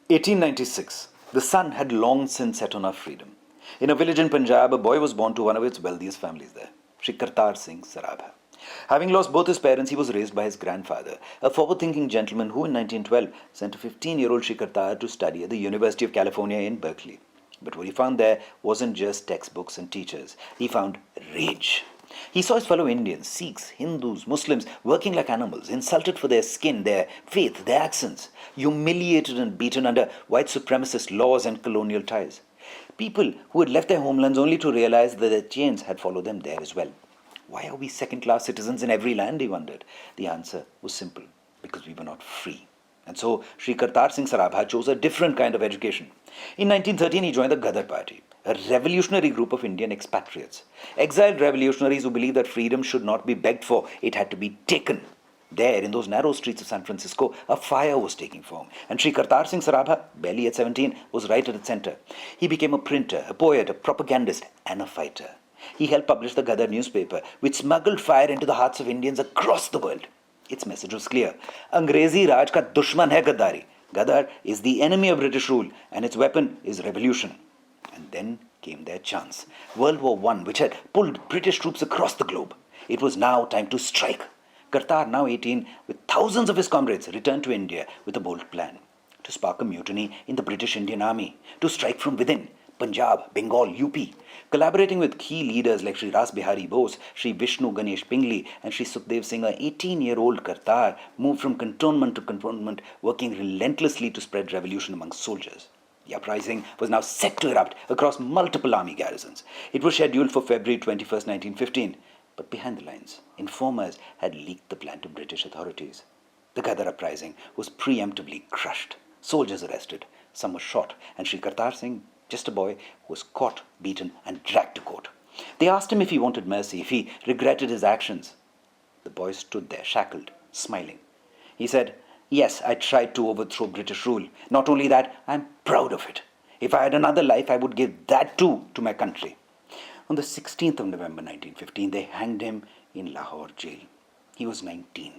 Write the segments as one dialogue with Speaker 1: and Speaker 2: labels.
Speaker 1: 1896. The sun had long since set on our freedom. In a village in Punjab, a boy was born to one of its wealthiest families there, Shri Kartar Singh Sarabha. Having lost both his parents, he was raised by his grandfather, a forward-thinking gentleman who in 1912 sent a 15-year-old Shri Kartar to study at the University of California in Berkeley. But what he found there wasn't just textbooks and teachers. He found rage. He saw his fellow Indians, Sikhs, Hindus, Muslims working like animals, insulted for their skin, their faith, their accents, humiliated and beaten under white supremacist laws and colonial ties. People who had left their homelands only to realize that their chains had followed them there as well. Why are we second-class citizens in every land, he wondered. The answer was simple: because we were not free. And so Shri Kartar Singh Sarabha chose a different kind of education. In 1913, he joined the Ghadar Party, a revolutionary group of Indian expatriates. Exiled revolutionaries who believed that freedom should not be begged for, it had to be taken. There, in those narrow streets of San Francisco, a fire was taking form. And Shri Kartar Singh Sarabha, barely at 17, was right at its center. He became a printer, a poet, a propagandist, and a fighter. He helped publish the Ghadar newspaper, which smuggled fire into the hearts of Indians across the world. Its message was clear: Angrezi Raj ka dushman hai Gaddari. Ghadar is the enemy of British rule, and its weapon is revolution. And then came their chance. World War I, which had pulled British troops across the globe. It was now time to strike. Kartar, now 18, with thousands of his comrades, returned to India with a bold plan: to spark a mutiny in the British Indian Army, to strike from within, Punjab, Bengal, UP. Collaborating with key leaders like Sri Ras Bihari Bose, Sri Vishnu Ganesh Pingli, and Sri Sukhdev Singh, an 18-year-old Kartar moved from cantonment to cantonment, working relentlessly to spread revolution among soldiers. The uprising was now set to erupt across multiple army garrisons. It was scheduled for February 21st, 1915. But behind the lines, informers had leaked the plan to British authorities. The Ghadar uprising was preemptively crushed. Soldiers arrested, some were shot, and Sri Kartar Singh, just a boy, was caught, beaten, and dragged to court. They asked him if he wanted mercy, if he regretted his actions. The boy stood there, shackled, smiling. He said, "Yes, I tried to overthrow British rule. Not only that, I'm proud of it. If I had another life, I would give that too to my country." On the 16th of November 1915, they hanged him in Lahore jail. He was 19.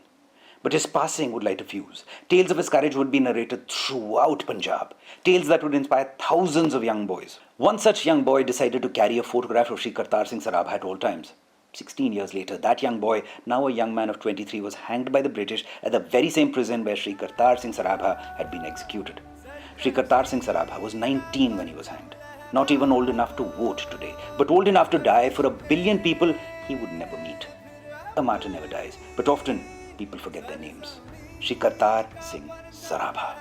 Speaker 1: But his passing would light a fuse. Tales of his courage would be narrated throughout Punjab. Tales that would inspire thousands of young boys. One such young boy decided to carry a photograph of Shri Kartar Singh Sarabha at all times. 16 years later, that young boy, now a young man of 23, was hanged by the British at the very same prison where Shri Kartar Singh Sarabha had been executed. Shri Kartar Singh Sarabha was 19 when he was hanged. Not even old enough to vote today, but old enough to die for 1 billion people he would never meet. A martyr never dies, but often people forget their names. Shri Kartar Singh Sarabha.